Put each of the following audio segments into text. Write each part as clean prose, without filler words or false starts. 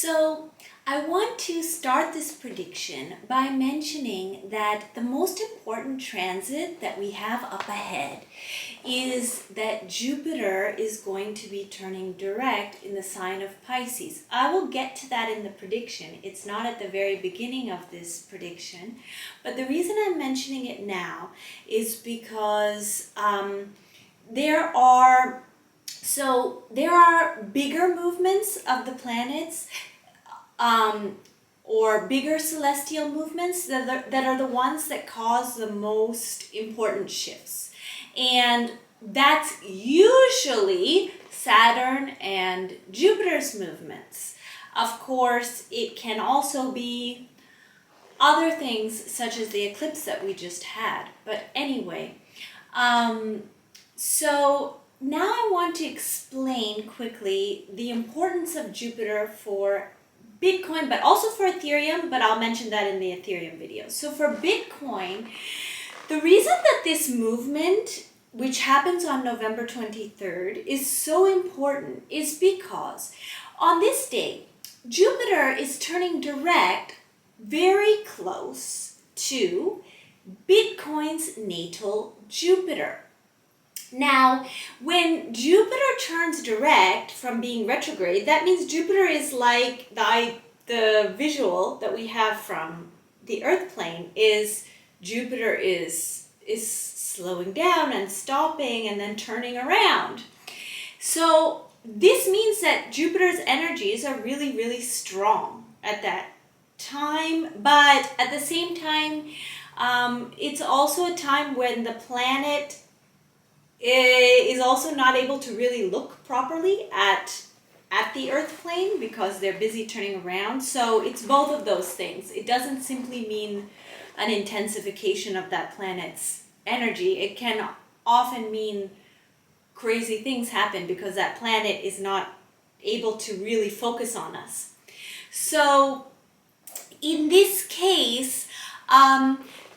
So I want to start this prediction by mentioning that the most important transit that we have up ahead is that Jupiter is going to be turning direct in the sign of Pisces. I will get to that in the prediction. It's not at the very beginning of this prediction, but the reason I'm mentioning it now is because there are bigger movements of the planets, or bigger celestial movements that are the ones that cause the most important shifts. And that's usually Saturn and Jupiter's movements. Of course, it can also be other things such as the eclipse that we just had. But anyway, so now I want to explain quickly the importance of Jupiter for Bitcoin, but also for Ethereum, but I'll mention that in the Ethereum video. So for Bitcoin, the reason that this movement, which happens on November 23rd, is so important is because on this day, Jupiter is turning direct very close to Bitcoin's natal Jupiter. Now, when Jupiter turns direct from being retrograde, that means Jupiter is like the visual that we have from the Earth plane is Jupiter is slowing down and stopping and then turning around. So this means that Jupiter's energies are really, really strong at that time, but at the same time, it's also a time when the planet is also not able to really look properly at the Earth plane because they're busy turning around. So it's both of those things. It doesn't simply mean an intensification of that planet's energy. It can often mean crazy things happen because that planet is not able to really focus on us. So in this case,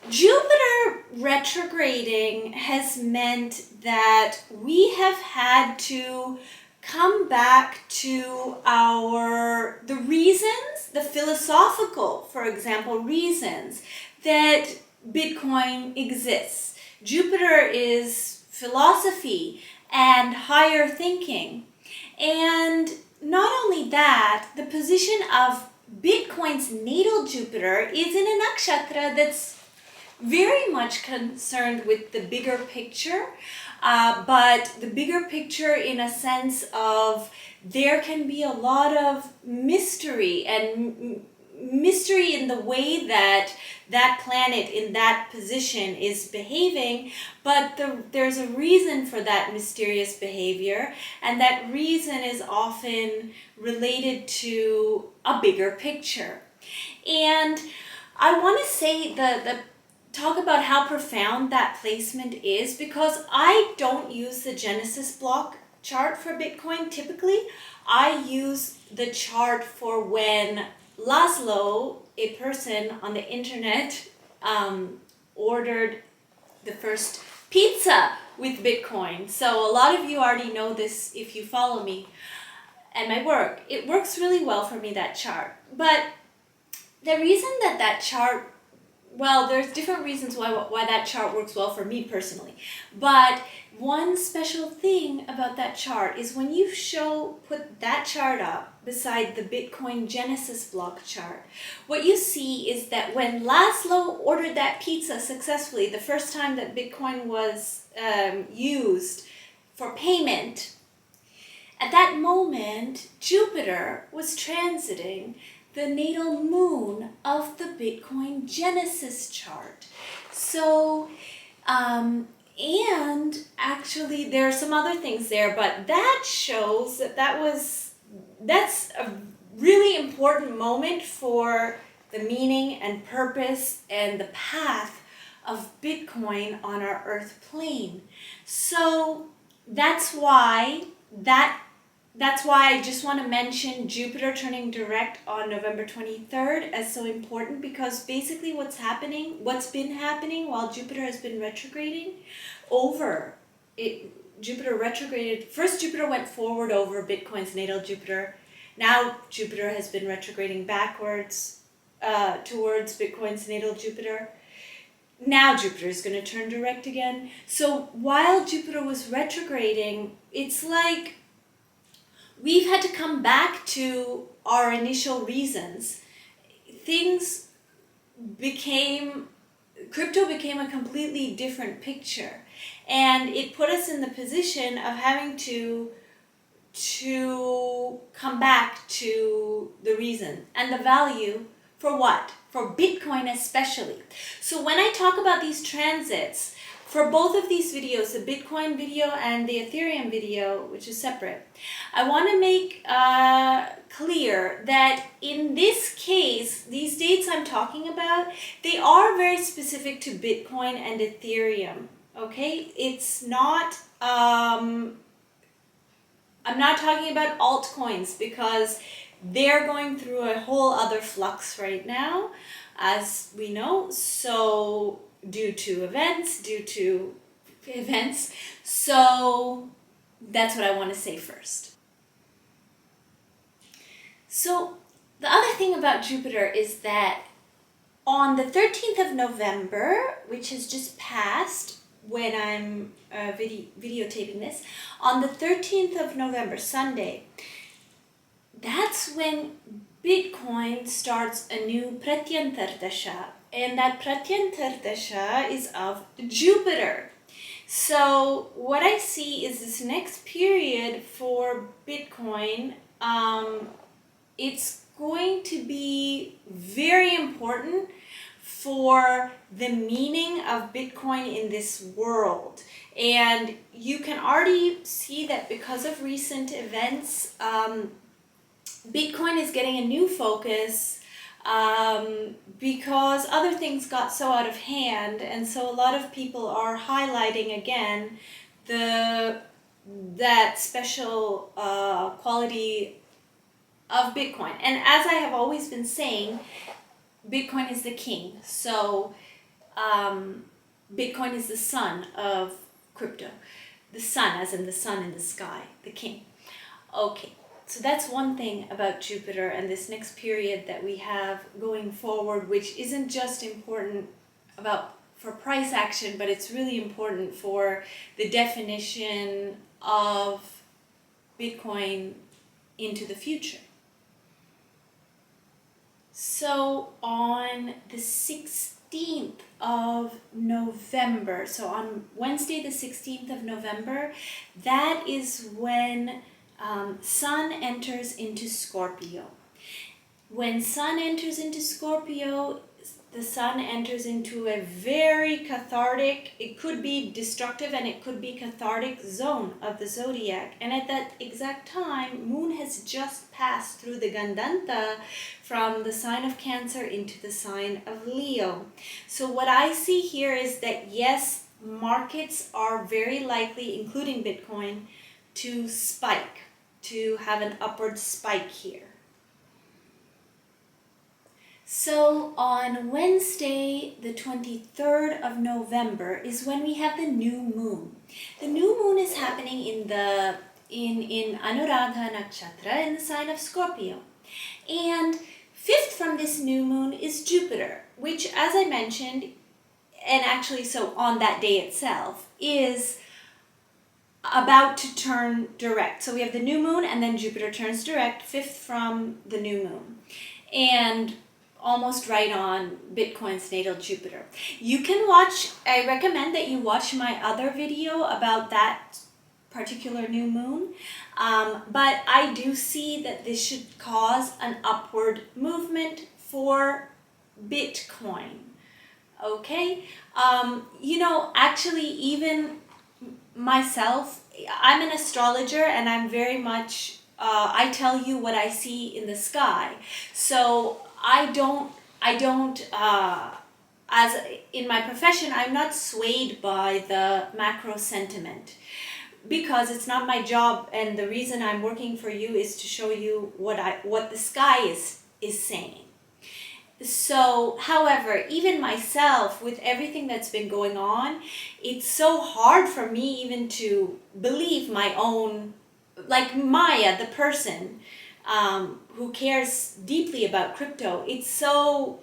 Jupiter retrograding has meant that we have had to come back to the reasons, the philosophical, for example, reasons that Bitcoin exists. Jupiter is philosophy and higher thinking. And not only that, the position of Bitcoin's natal Jupiter is in a nakshatra that's very much concerned with the bigger picture, but the bigger picture in a sense of there can be a lot of mystery and mystery in the way that that planet in that position is behaving, but there's a reason for that mysterious behavior, and that reason is often related to a bigger picture. And I want to say talk about how profound that placement is, because I don't use the Genesis block chart for Bitcoin typically. I use the chart for when Laszlo, a person on the internet, ordered the first pizza with Bitcoin. So a lot of you already know this if you follow me and my work. It works really well for me, that chart. But the reason that chart, well, there's different reasons why that chart works well for me personally. But one special thing about that chart is when you put that chart up beside the Bitcoin Genesis block chart, what you see is that when Laszlo ordered that pizza successfully, the first time that Bitcoin was used for payment, at that moment, Jupiter was transiting the natal moon of the Bitcoin Genesis chart. So, and actually there are some other things there, but that shows that's a really important moment for the meaning and purpose and the path of Bitcoin on our Earth plane. So that's why I just want to mention Jupiter turning direct on November 23rd as so important, because basically what's been happening while Jupiter has been retrograding Jupiter retrograded. First, Jupiter went forward over Bitcoin's natal Jupiter. Now Jupiter has been retrograding backwards towards Bitcoin's natal Jupiter. Now Jupiter is going to turn direct again. So while Jupiter was retrograding, it's like we've had to come back to our initial reasons. Crypto became a completely different picture. And it put us in the position of having to come back to the reason and the value for what? For Bitcoin especially. So when I talk about these transits, for both of these videos, the Bitcoin video and the Ethereum video, which is separate, I want to make clear that in this case, these dates I'm talking about, they are very specific to Bitcoin and Ethereum. Okay? It's not, I'm not talking about altcoins because they're going through a whole other flux right now, as we know. So due to events. So that's what I want to say first. So the other thing about Jupiter is that on the 13th of November, which has just passed when I'm videotaping this, on the 13th of November, Sunday, that's when Bitcoin starts a new Pratyantardasha. And that Pratyantardasha is of Jupiter. So what I see is this next period for Bitcoin, it's going to be very important for the meaning of Bitcoin in this world. And you can already see that because of recent events, Bitcoin is getting a new focus because other things got so out of hand, and so a lot of people are highlighting again that special quality of Bitcoin. And as I have always been saying, Bitcoin is the king. So Bitcoin is the sun of crypto. The sun, as in the sun in the sky, the king. Okay. So that's one thing about Jupiter and this next period that we have going forward, which isn't just important for price action, but it's really important for the definition of Bitcoin into the future. So on the 16th of November, so on Wednesday the 16th of November, that is when Sun enters into Scorpio. When Sun enters into Scorpio, the Sun enters into a very cathartic, it could be destructive and it could be cathartic zone of the zodiac. And at that exact time, Moon has just passed through the Gandanta from the sign of Cancer into the sign of Leo. So what I see here is that yes, markets are very likely, including Bitcoin, to spike, to have an upward spike here. So on Wednesday, the 23rd of November is when we have the new moon. The new moon is happening in Anuradha Nakshatra in the sign of Scorpio. And fifth from this new moon is Jupiter, which, as I mentioned, and actually so on that day itself, is about to turn direct. So we have the new moon and then Jupiter turns direct, fifth from the new moon. And almost right on Bitcoin's natal Jupiter. You can watch, I recommend that you watch my other video about that particular new moon. But I do see that this should cause an upward movement for Bitcoin. Okay? Actually, even myself, I'm an astrologer and I'm very much, I tell you what I see in the sky. So I don't, as in my profession, I'm not swayed by the macro sentiment because it's not my job, and the reason I'm working for you is to show you what the sky is saying. So, however, even myself, with everything that's been going on, it's so hard for me even to believe my own, like Maya, the person, who cares deeply about crypto, it's so,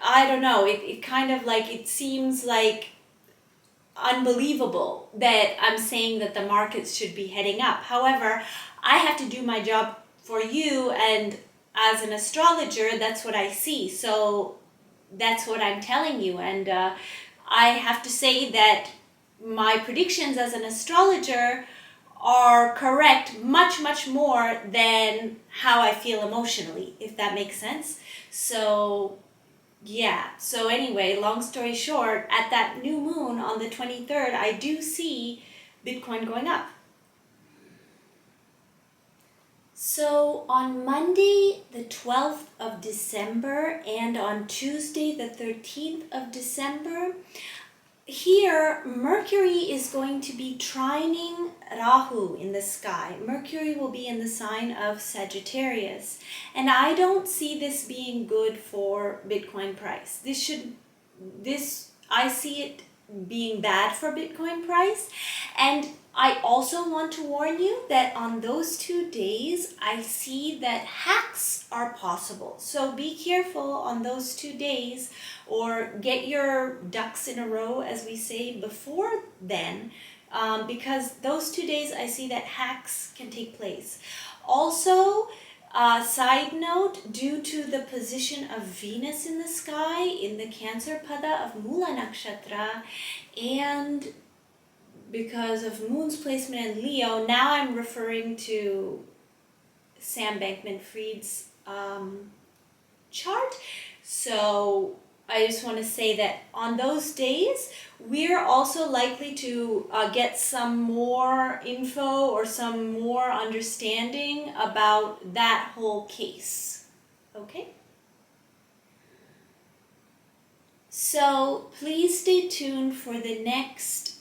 I don't know, it kind of like, it seems like unbelievable that I'm saying that the markets should be heading up. However, I have to do my job for you, and as an astrologer, that's what I see. So that's what I'm telling you. And I have to say that my predictions as an astrologer are correct much, much more than how I feel emotionally, if that makes sense. So yeah, so anyway, long story short, at that new moon on the 23rd, I do see Bitcoin going up. So on Monday, the 12th of December, and on Tuesday, the 13th of December, here Mercury is going to be trining Rahu in the sky. Mercury will be in the sign of Sagittarius, and I don't see this being good for Bitcoin price. I see it being bad for Bitcoin price. And I also want to warn you that on those 2 days, I see that hacks are possible. So be careful on those 2 days, or get your ducks in a row, as we say, before then, because those 2 days I see that hacks can take place. Also, side note, due to the position of Venus in the sky in the Cancer Pada of Mula Nakshatra, and because of Moon's placement in Leo, now I'm referring to Sam Bankman-Fried's chart. So I just want to say that on those days, we're also likely to get some more info or some more understanding about that whole case. Okay? So please stay tuned for the next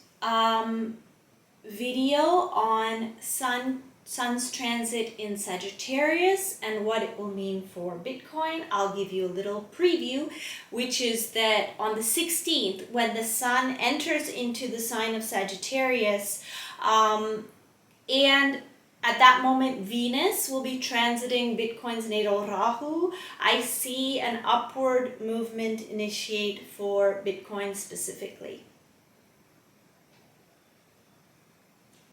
video on Sun's transit in Sagittarius and what it will mean for Bitcoin. I'll give you a little preview, which is that on the 16th, when the Sun enters into the sign of Sagittarius, and at that moment, Venus will be transiting Bitcoin's natal Rahu. I see an upward movement initiate for Bitcoin specifically.